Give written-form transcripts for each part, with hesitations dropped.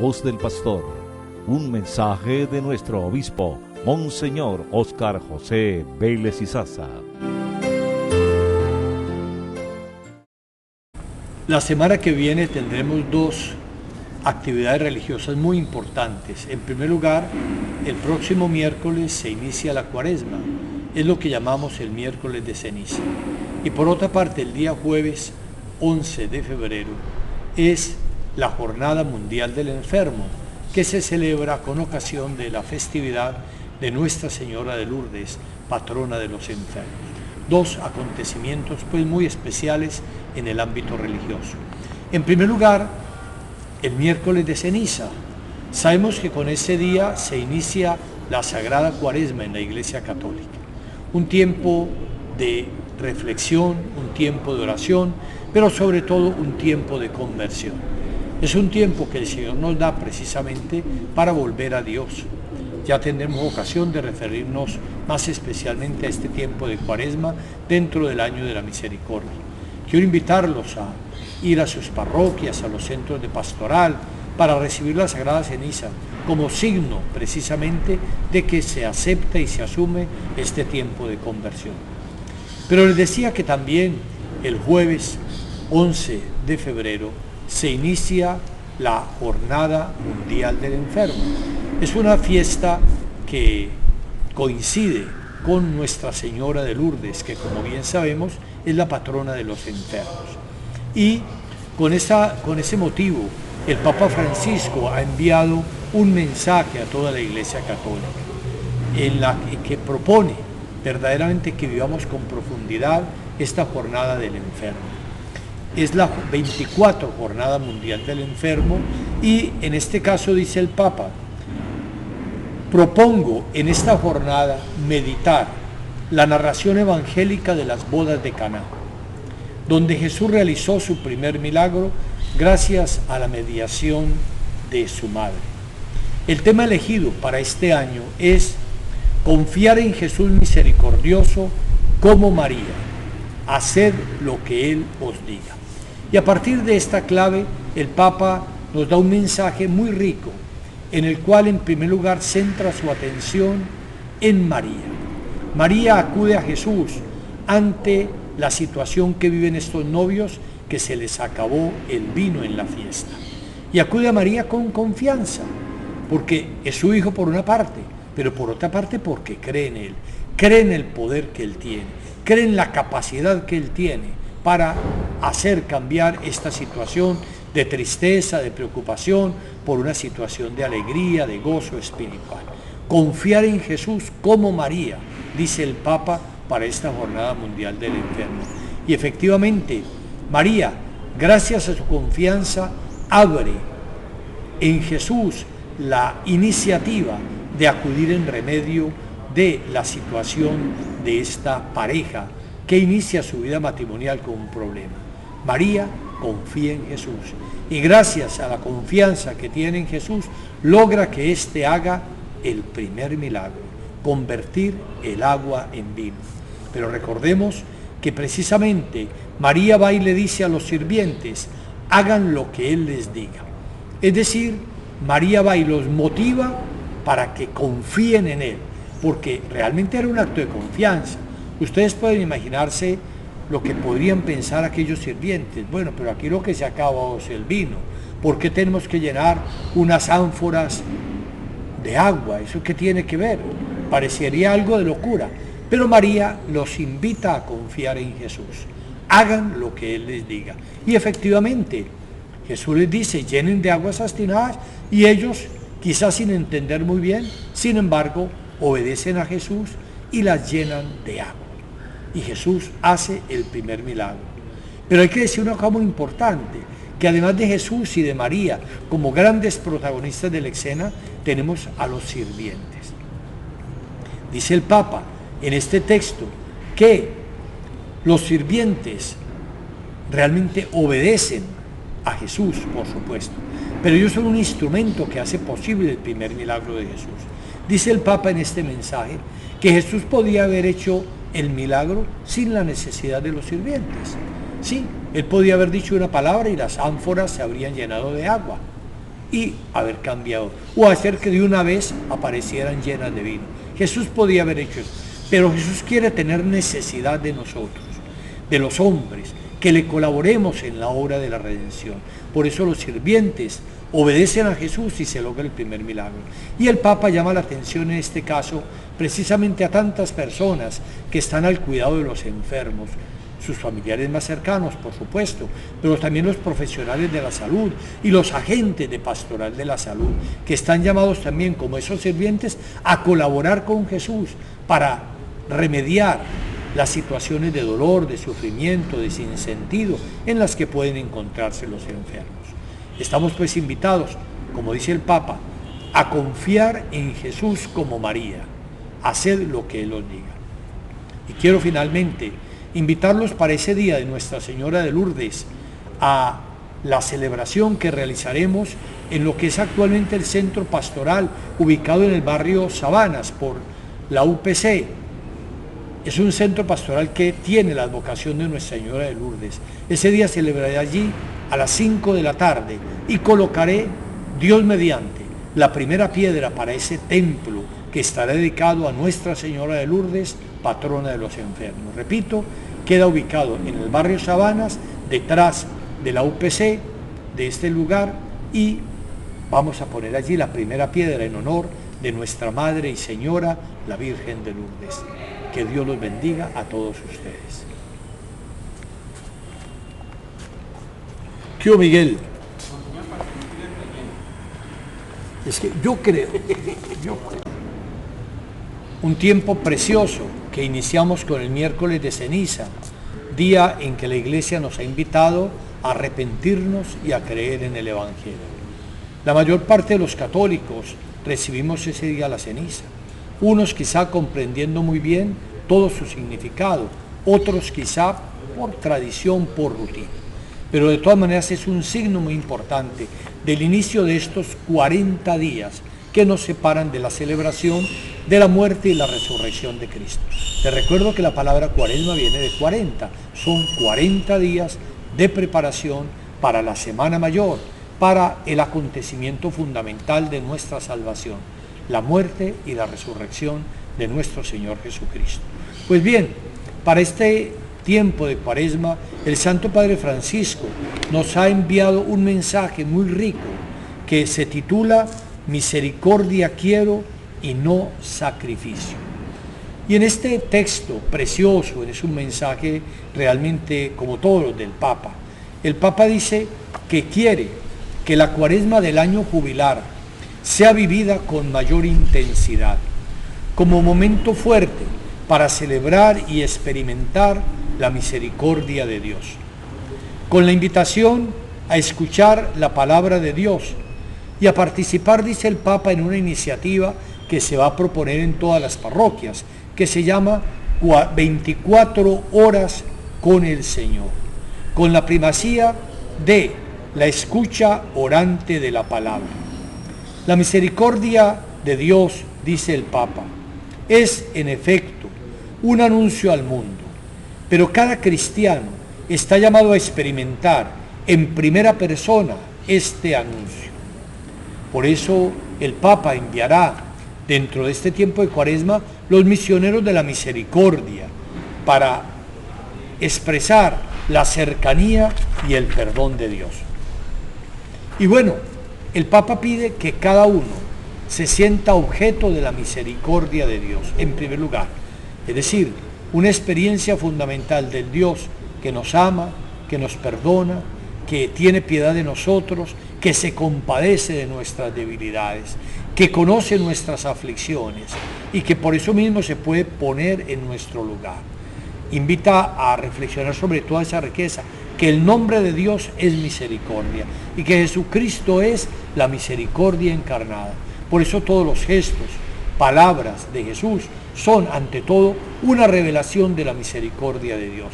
voz del pastor, un mensaje de nuestro obispo, Monseñor Óscar José Vélez Izaza. La semana que viene tendremos dos actividades religiosas muy importantes. En primer lugar, el próximo miércoles se inicia la Cuaresma, es lo que llamamos el miércoles de ceniza. Y por otra parte, el día jueves 11 de febrero es la Jornada Mundial del Enfermo, que se celebra con ocasión de la festividad de Nuestra Señora de Lourdes, patrona de los enfermos. Dos acontecimientos pues muy especiales en el ámbito religioso. En primer lugar, el miércoles de ceniza. Sabemos que con ese día se inicia la Sagrada Cuaresma en la Iglesia Católica. Un tiempo de reflexión, un tiempo de oración, pero sobre todo un tiempo de conversión. Es un tiempo que el Señor nos da precisamente para volver a Dios. Ya tendremos ocasión de referirnos más especialmente a este tiempo de Cuaresma dentro del año de la misericordia. Quiero invitarlos a ir a sus parroquias, a los centros de pastoral, para recibir la Sagrada Ceniza como signo precisamente de que se acepta y se asume este tiempo de conversión. Pero les decía que también el jueves 11 de febrero se inicia la Jornada Mundial del Enfermo. Es una fiesta que coincide con Nuestra Señora de Lourdes, que como bien sabemos es la patrona de los enfermos. Y con ese motivo, el Papa Francisco ha enviado un mensaje a toda la Iglesia Católica, en que propone verdaderamente que vivamos con profundidad esta Jornada del Enfermo. Es la 24 Jornada Mundial del Enfermo y en este caso dice el Papa: propongo en esta jornada meditar la narración evangélica de las bodas de Caná, donde Jesús realizó su primer milagro gracias a la mediación de su madre. El tema elegido para este año es confiar en Jesús misericordioso como María, haced lo que Él os diga. Y a partir de esta clave, el Papa nos da un mensaje muy rico, en el cual en primer lugar centra su atención en María. María acude a Jesús ante la situación que viven estos novios, que se les acabó el vino en la fiesta. Y acude a María con confianza, porque es su hijo por una parte, pero por otra parte porque cree en Él, cree en el poder que Él tiene, cree en la capacidad que Él tiene para hacer cambiar esta situación de tristeza, de preocupación, por una situación de alegría, de gozo espiritual. Confiar en Jesús como María, dice el Papa para esta Jornada Mundial del Enfermo. Y efectivamente, María, gracias a su confianza, abre en Jesús la iniciativa de acudir en remedio de la situación de esta pareja que inicia su vida matrimonial con un problema. María confía en Jesús y gracias a la confianza que tiene en Jesús, logra que éste haga el primer milagro, convertir el agua en vino. Pero recordemos que precisamente María va y le dice a los sirvientes: hagan lo que Él les diga. Es decir, María va y los motiva para que confíen en Él, porque realmente era un acto de confianza. Ustedes pueden imaginarse lo que podrían pensar aquellos sirvientes: bueno, pero aquí lo que se acaba es el vino, ¿por qué tenemos que llenar unas ánforas de agua? ¿Eso qué tiene que ver? Parecería algo de locura. Pero María los invita a confiar en Jesús. Hagan lo que Él les diga. Y efectivamente, Jesús les dice: llenen de agua esas tinajas, y ellos, quizás sin entender muy bien, sin embargo, obedecen a Jesús y las llenan de agua. Y Jesús hace el primer milagro. Pero hay que decir una cosa muy importante, que además de Jesús y de María, como grandes protagonistas de la escena, tenemos a los sirvientes. Dice el Papa en este texto que los sirvientes realmente obedecen a Jesús, por supuesto, pero ellos son un instrumento que hace posible el primer milagro de Jesús. Dice el Papa en este mensaje que Jesús podía haber hecho el milagro sin la necesidad de los sirvientes. Sí, Él podía haber dicho una palabra y las ánforas se habrían llenado de agua. y haber cambiado, o hacer que de una vez aparecieran llenas de vino. Jesús podía haber hecho eso, pero Jesús quiere tener necesidad de nosotros, de los hombres, que le colaboremos en la obra de la redención. Por eso los sirvientes obedecen a Jesús y se logra el primer milagro. Y el Papa llama la atención en este caso precisamente a tantas personas que están al cuidado de los enfermos, sus familiares más cercanos, por supuesto, pero también los profesionales de la salud y los agentes de pastoral de la salud, que están llamados también, como esos sirvientes, a colaborar con Jesús para remediar las situaciones de dolor, de sufrimiento, de sinsentido en las que pueden encontrarse los enfermos. Estamos pues invitados, como dice el Papa, a confiar en Jesús como María, a hacer lo que Él nos diga. Y quiero finalmente invitarlos para ese día de Nuestra Señora de Lourdes a la celebración que realizaremos en lo que es actualmente el centro pastoral ubicado en el barrio Sabanas por la UPC. Es un centro pastoral que tiene la advocación de Nuestra Señora de Lourdes. Ese día celebraré allí a las 5 de la tarde y colocaré, Dios mediante, la primera piedra para ese templo que estará dedicado a Nuestra Señora de Lourdes, patrona de los enfermos. Repito, queda ubicado en el barrio Sabanas, detrás de la UPC de este lugar, y vamos a poner allí la primera piedra en honor de nuestra Madre y Señora, la Virgen de Lourdes. Que Dios los bendiga a todos ustedes. ¿Qué, Miguel? Es que yo creo, un tiempo precioso que iniciamos con el miércoles de ceniza, día en que la Iglesia nos ha invitado a arrepentirnos y a creer en el Evangelio. La mayor parte de los católicos recibimos ese día la ceniza, unos quizá comprendiendo muy bien todo su significado, otros quizá por tradición, por rutina. Pero de todas maneras es un signo muy importante del inicio de estos 40 días que nos separan de la celebración de la muerte y la resurrección de Cristo. Te recuerdo que la palabra cuaresma viene de 40, son 40 días de preparación para la Semana Mayor, para el acontecimiento fundamental de nuestra salvación, la muerte y la resurrección de nuestro Señor Jesucristo. Pues bien, para este tiempo de Cuaresma, el Santo Padre Francisco nos ha enviado un mensaje muy rico que se titula Misericordia quiero y no sacrificio. Y en este texto precioso, es un mensaje realmente como todos los del Papa, el Papa dice que quiere que la Cuaresma del año jubilar sea vivida con mayor intensidad, como momento fuerte para celebrar y experimentar la misericordia de Dios, con la invitación a escuchar la palabra de Dios y a participar, dice el Papa, en una iniciativa que se va a proponer en todas las parroquias, que se llama 24 horas con el Señor, con la primacía de la escucha orante de la palabra. La misericordia de Dios, dice el Papa, es en efecto un anuncio al mundo, pero cada cristiano está llamado a experimentar en primera persona este anuncio. Por eso el Papa enviará dentro de este tiempo de Cuaresma los misioneros de la misericordia para expresar la cercanía y el perdón de Dios. Y bueno, el Papa pide que cada uno se sienta objeto de la misericordia de Dios, en primer lugar. Es decir, una experiencia fundamental del Dios que nos ama, que nos perdona, que tiene piedad de nosotros, que se compadece de nuestras debilidades, que conoce nuestras aflicciones y que por eso mismo se puede poner en nuestro lugar. Invita a reflexionar sobre toda esa riqueza, que el nombre de Dios es misericordia y que Jesucristo es la misericordia encarnada. Por eso todos los gestos, palabras de Jesús son ante todo una revelación de la misericordia de Dios.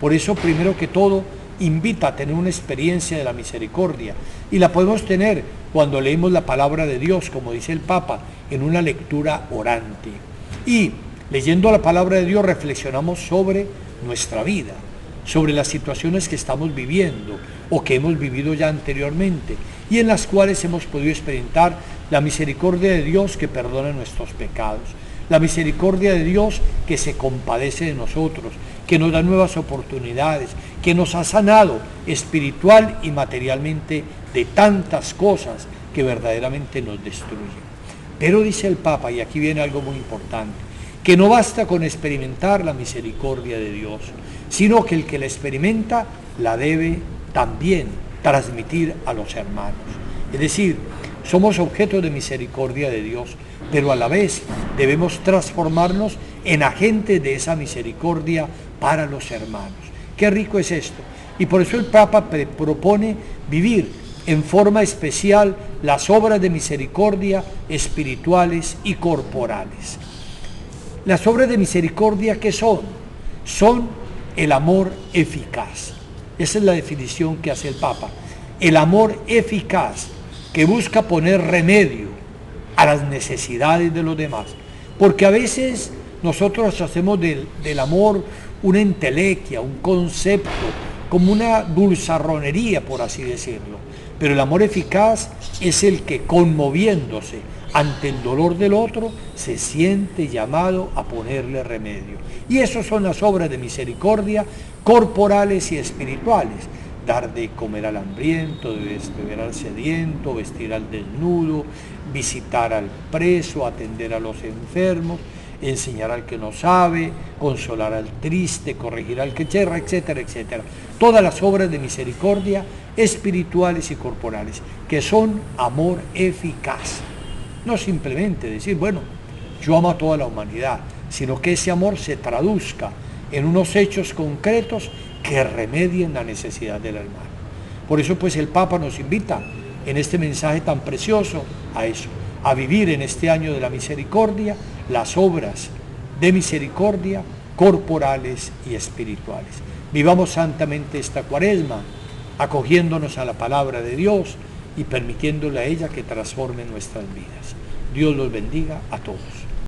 Por eso, primero que todo, invita a tener una experiencia de la misericordia, y la podemos tener cuando leemos la palabra de Dios, como dice el Papa, en una lectura orante. Y leyendo la palabra de Dios reflexionamos sobre nuestra vida, sobre las situaciones que estamos viviendo o que hemos vivido ya anteriormente, y en las cuales hemos podido experimentar la misericordia de Dios que perdona nuestros pecados, la misericordia de Dios que se compadece de nosotros, que nos da nuevas oportunidades, que nos ha sanado espiritual y materialmente de tantas cosas que verdaderamente nos destruyen. Pero dice el Papa, y aquí viene algo muy importante, que no basta con experimentar la misericordia de Dios, sino que el que la experimenta la debe también transmitir a los hermanos. Es decir, somos objeto de misericordia de Dios, pero a la vez debemos transformarnos en agentes de esa misericordia para los hermanos. Qué rico es esto. Y por eso el Papa propone vivir en forma especial las obras de misericordia espirituales y corporales. Las obras de misericordia, ¿qué son? Son el amor eficaz. Esa es la definición que hace el Papa. El amor eficaz que busca poner remedio a las necesidades de los demás. Porque a veces nosotros hacemos del amor una entelequia, un concepto, como una dulzarronería, por así decirlo. Pero el amor eficaz es el que, conmoviéndose ante el dolor del otro, se siente llamado a ponerle remedio. Y esas son las obras de misericordia corporales y espirituales. Dar de comer al hambriento, de beber al sediento, vestir al desnudo, visitar al preso, atender a los enfermos, enseñar al que no sabe, consolar al triste, corregir al que cherra, etcétera, etcétera. Todas las obras de misericordia espirituales y corporales, que son amor eficaz. No simplemente decir, bueno, yo amo a toda la humanidad, sino que ese amor se traduzca en unos hechos concretos que remedien la necesidad del hermano. Por eso pues el Papa nos invita en este mensaje tan precioso a eso, a vivir en este año de la misericordia las obras de misericordia corporales y espirituales. Vivamos santamente esta Cuaresma, acogiéndonos a la palabra de Dios y permitiéndole a ella que transforme nuestras vidas. Dios los bendiga a todos.